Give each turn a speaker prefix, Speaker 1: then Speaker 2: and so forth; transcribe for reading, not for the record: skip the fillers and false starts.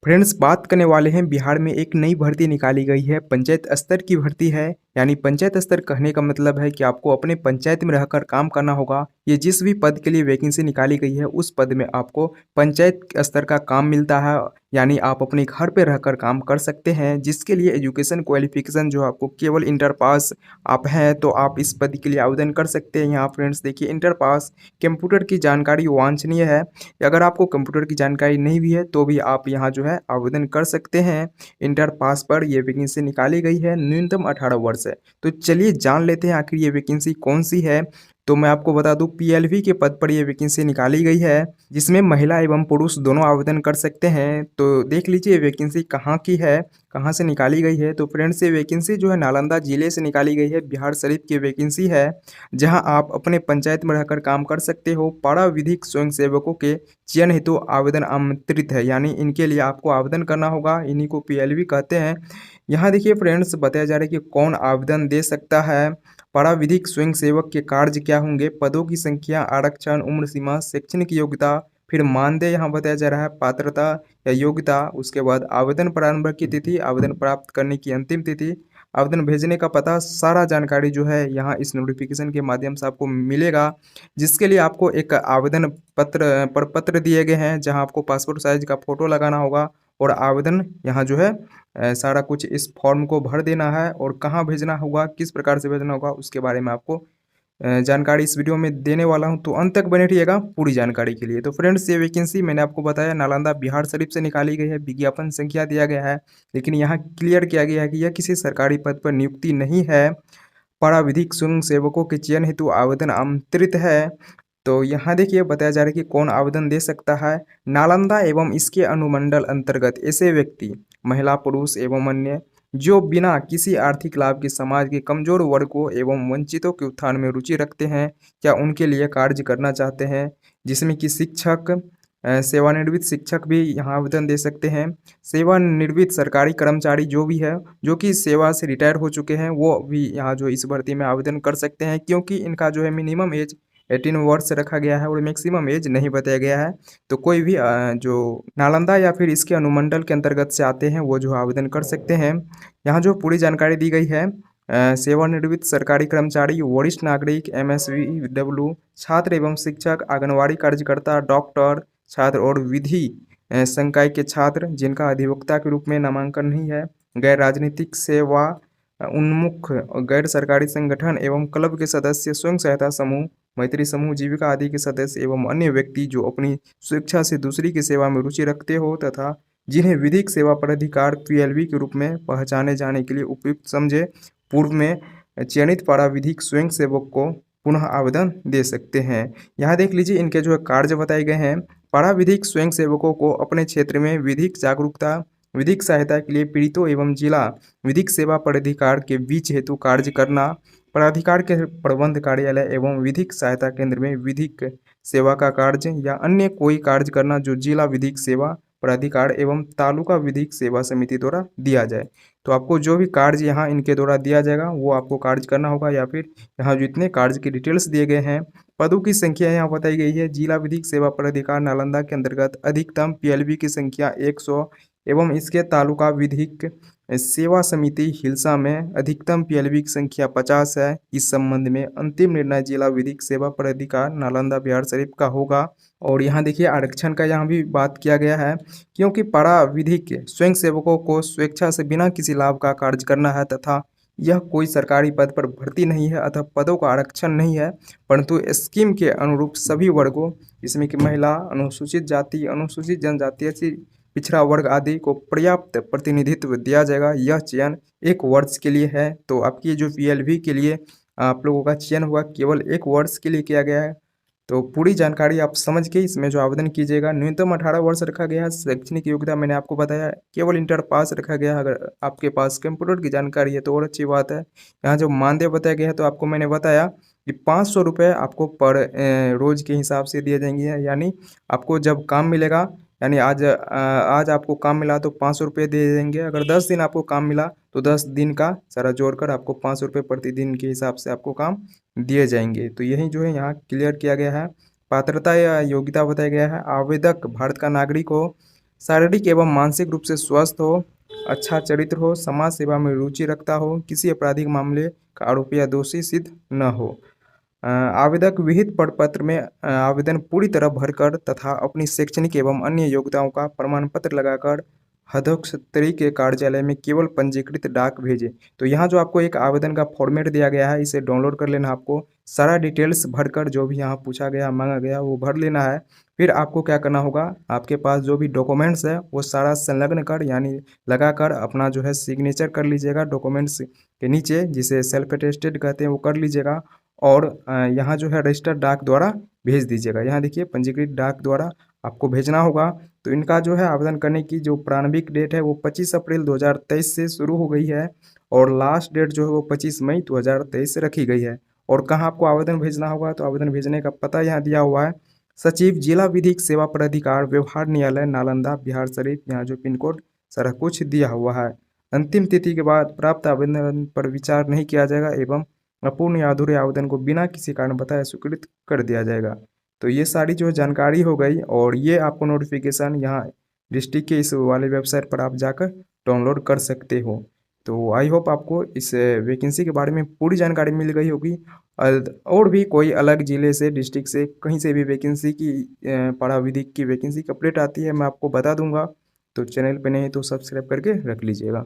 Speaker 1: Friends, बात करने वाले हैं बिहार में एक नई भर्ती निकाली गई है। पंचायत स्तर की भर्ती है। यानी पंचायत स्तर कहने का मतलब है कि आपको अपने पंचायत में रहकर काम करना होगा। ये जिस भी पद के लिए वैकेंसी निकाली गई है उस पद में आपको पंचायत स्तर का काम मिलता है। यानी आप अपने घर पे रहकर काम कर सकते हैं, जिसके लिए एजुकेशन क्वालिफिकेशन जो आपको केवल इंटर पास आप हैं तो आप इस पद के लिए आवेदन कर सकते हैं। यहाँ फ्रेंड्स देखिए, इंटर पास, कंप्यूटर की जानकारी वांछनीय है। अगर आपको कंप्यूटर की जानकारी नहीं भी है तो भी आप यहाँ जो है आवेदन कर सकते हैं। इंटर पास पर ये वैकेंसी निकाली गई है, न्यूनतम 18 वर्ष है। तो चलिए जान लेते हैं आखिर ये वैकेंसी कौन सी है। तो मैं आपको बता दूं, पीएलवी के पद पर ये वैकेंसी निकाली गई है, जिसमें महिला एवं पुरुष दोनों आवेदन कर सकते हैं। तो देख लीजिए ये वैकेंसी कहाँ की है, कहाँ से निकाली गई है। तो फ्रेंड्स, ये वैकेंसी जो है नालंदा जिले से निकाली गई है। बिहार शरीफ की वैकेंसी है, जहां आप अपने पंचायत में रहकर काम कर सकते हो। पारा विधिक स्वयं सेवकों के चयन हेतु आवेदन आमंत्रित है। यानी इनके लिए आपको आवेदन करना होगा, इन्हीं को पीएलवी कहते हैं। यहाँ देखिए फ्रेंड्स, बताया जा रहा है कि कौन आवेदन दे सकता है। पराविधिक स्वयं सेवक के कार्य क्या होंगे, पदों की संख्या, आरक्षण, उम्र सीमा, शैक्षणिक योग्यता, फिर मानदेय यहाँ बताया जा रहा है, पात्रता या योग्यता। उसके बाद आवेदन प्रारंभ की तिथि, आवेदन प्राप्त करने की अंतिम तिथि, आवेदन भेजने का पता, सारा जानकारी जो है यहाँ इस नोटिफिकेशन के माध्यम से आपको मिलेगा। जिसके लिए आपको एक आवेदन पत्र दिए गए हैं, जहाँ आपको पासपोर्ट साइज का फोटो लगाना होगा और आवेदन यहाँ जो है सारा कुछ इस फॉर्म को भर देना है। और कहाँ भेजना होगा, किस प्रकार से भेजना होगा, उसके बारे में आपको जानकारी इस वीडियो में देने वाला हूं। तो अंत तक बने रहिएगा पूरी जानकारी के लिए। तो फ्रेंड्स, ये वैकेंसी मैंने आपको बताया नालंदा बिहार शरीफ से निकाली गई है। विज्ञापन संख्या दिया गया है, लेकिन यहाँ क्लियर किया गया है कि यह किसी सरकारी पद पर नियुक्ति नहीं है। पराविधिक स्वयं सेवकों के चयन हेतु आवेदन आमंत्रित है। तो यहाँ देखिए बताया जा रहा है कि कौन आवेदन दे सकता है। नालंदा एवं इसके अनुमंडल अंतर्गत ऐसे व्यक्ति, महिला, पुरुष एवं अन्य, जो बिना किसी आर्थिक लाभ के समाज के कमजोर वर्गों एवं वंचितों के उत्थान में रुचि रखते हैं या उनके लिए कार्य करना चाहते हैं, जिसमें कि शिक्षक, सेवानिवृत्त शिक्षक भी यहाँ आवेदन दे सकते हैं। सेवानिवृत्त सरकारी कर्मचारी जो भी है, जो कि सेवा से रिटायर हो चुके हैं, वो भी यहाँ जो इस भर्ती में आवेदन कर सकते हैं, क्योंकि इनका जो है मिनिमम एज 18 वर्ष रखा गया है और मैक्सिमम एज नहीं बताया गया है। तो कोई भी जो नालंदा या फिर इसके अनुमंडल के अंतर्गत से आते हैं वो जो आवेदन कर सकते हैं। यहाँ जो पूरी जानकारी दी गई है, सेवानिवृत्त सरकारी कर्मचारी, वरिष्ठ नागरिक, एमएसवीडब्ल्यू, छात्र एवं शिक्षक, आंगनवाड़ी कार्यकर्ता, डॉक्टर, छात्र और विधि संकाय के छात्र जिनका अधिवक्ता के रूप में नामांकन नहीं है, गैर राजनीतिक सेवा उन्मुख गैर सरकारी संगठन एवं क्लब के सदस्य, स्वयं सहायता समूह, मैत्री समूह, जीविका आदि के सदस्य एवं अन्य व्यक्ति जो अपनी स्वेच्छा से दूसरी की सेवा में रुचि रखते हो तथा जिन्हें विधिक सेवा प्राधिकार पीएलवी के रूप में पहचाने जाने के लिए उपयुक्त समझे, पूर्व में चयनित पाराविधिक स्वयं सेवक को पुनः आवेदन दे सकते हैं। यहाँ देख लीजिए इनके जो कार्य बताए गए हैं। पाराविधिक स्वयं सेवकों को अपने क्षेत्र में विधिक जागरूकता, विधिक सहायता के लिए पीड़ितों एवं जिला विधिक सेवा प्राधिकार के बीच हेतु कार्य करना, प्राधिकार के प्रबंध कार्यालय एवं विधिक सहायता केंद्र में विधिक सेवा का कार्य या अन्य कोई कार्य करना जो जिला विधिक सेवा प्राधिकार एवं तालुका विधिक सेवा समिति द्वारा दिया जाए। तो आपको जो भी कार्य यहाँ इनके द्वारा दिया जाएगा वो आपको कार्य करना होगा, या फिर यहाँ जो इतने कार्य की डिटेल्स दिए गए हैं। पदों की संख्या यहाँ बताई गई है। जिला विधिक सेवा प्राधिकार नालंदा के अंतर्गत अधिकतम पीएलवी की संख्या 100 एवं इसके तालुका विधिक सेवा समिति हिलसा में अधिकतम पीएलवी की संख्या 50 है। इस संबंध में अंतिम निर्णय जिला विधिक सेवा प्राधिकार नालंदा बिहार शरीफ का होगा। और यहाँ देखिए आरक्षण का यहाँ भी बात किया गया है, क्योंकि पारा विधिक स्वयं सेवकों को स्वेच्छा से बिना किसी लाभ का कार्य करना है तथा यह कोई सरकारी पद पर भर्ती नहीं है, अतः पदों का आरक्षण नहीं है, परंतु स्कीम के अनुरूप सभी वर्गों, जिसमें कि महिला, अनुसूचित जाति, अनुसूचित जनजाति, ऐसी पिछड़ा वर्ग आदि को पर्याप्त प्रतिनिधित्व दिया जाएगा। यह चयन 1 वर्ष के लिए है। तो आपकी जो पीएलवी के लिए आप लोगों का चयन हुआ केवल 1 वर्ष के लिए किया गया है। तो पूरी जानकारी आप समझ के इसमें जो आवेदन कीजिएगा। न्यूनतम 18 वर्ष रखा गया है। शैक्षणिक योग्यता मैंने आपको बताया केवल इंटर पास रखा गया है। अगर आपके पास कंप्यूटर की जानकारी है तो और अच्छी बात है। यहाँ जो मानदेय बताया गया है तो आपको मैंने बताया कि 500 रुपये आपको पर रोज के हिसाब से दिए जाएंगे। यानी आपको जब काम मिलेगा, यानी आज आपको काम मिला तो 500 रुपये दे देंगे। अगर 10 दिन आपको काम मिला तो 10 दिन का सारा जोड़कर आपको 500 रुपये प्रतिदिन के हिसाब से आपको काम दिए जाएंगे। तो यही जो है यहाँ क्लियर किया गया है। पात्रता या योग्यता बताया गया है। आवेदक भारत का नागरिक हो, शारीरिक एवं मानसिक रूप से स्वस्थ हो, अच्छा चरित्र हो, समाज सेवा में रुचि रखता हो, किसी आपराधिक मामले का आरोपी या दोषी सिद्ध न हो। आवेदक विहित प्रपत्र में आवेदन पूरी तरह भरकर तथा अपनी शैक्षणिक एवं अन्य योग्यताओं का प्रमाण पत्र लगाकर अधोक्षत्री के कार्यालय में केवल पंजीकृत डाक भेजें। तो यहाँ जो आपको एक आवेदन का फॉर्मेट दिया गया है, इसे डाउनलोड कर लेना। आपको सारा डिटेल्स भरकर जो भी यहाँ पूछा गया मांगा गया वो भर लेना है। फिर आपको क्या करना होगा, आपके पास जो भी डॉक्यूमेंट्स है वो सारा संलग्न कर यानी लगाकर अपना जो है सिग्नेचर कर लीजिएगा डॉक्यूमेंट्स के नीचे, जिसे सेल्फ अटेस्टेड कहते हैं, वो कर लीजिएगा। और यहाँ जो है रजिस्टर्ड डाक द्वारा भेज दीजिएगा। यहाँ देखिए पंजीकृत डाक द्वारा आपको भेजना होगा। तो इनका जो है आवेदन करने की जो प्रारंभिक डेट है वो 25 अप्रैल 2023 से शुरू हो गई है और लास्ट डेट जो है वो 25 मई 2023 से रखी गई है। और कहाँ आपको आवेदन भेजना होगा, तो आवेदन भेजने का पता यहाँ दिया हुआ है, सचिव जिला विधिक सेवा प्राधिकार व्यवहार न्यायालय नालंदा बिहार शरीफ, यहाँ जो पिन कोड सारा कुछ दिया हुआ है। अंतिम तिथि के बाद प्राप्त आवेदन पर विचार नहीं किया जाएगा एवं अपूर्ण या अधूरे आवेदन को बिना किसी कारण बताए स्वीकृत कर दिया जाएगा। तो ये सारी जो जानकारी हो गई और ये आपको नोटिफिकेशन यहाँ डिस्ट्रिक्ट के इस वाले वेबसाइट पर आप जाकर डाउनलोड कर सकते हो। तो आई होप आपको इस वैकेंसी के बारे में पूरी जानकारी मिल गई होगी। और भी कोई अलग ज़िले से, डिस्ट्रिक्ट से, कहीं से भी वैकेंसी की पारा विधिक की वैकेंसी की अपडेट आती है मैं आपको बता दूंगा। तो चैनल पे नहीं तो सब्सक्राइब करके रख लीजिएगा।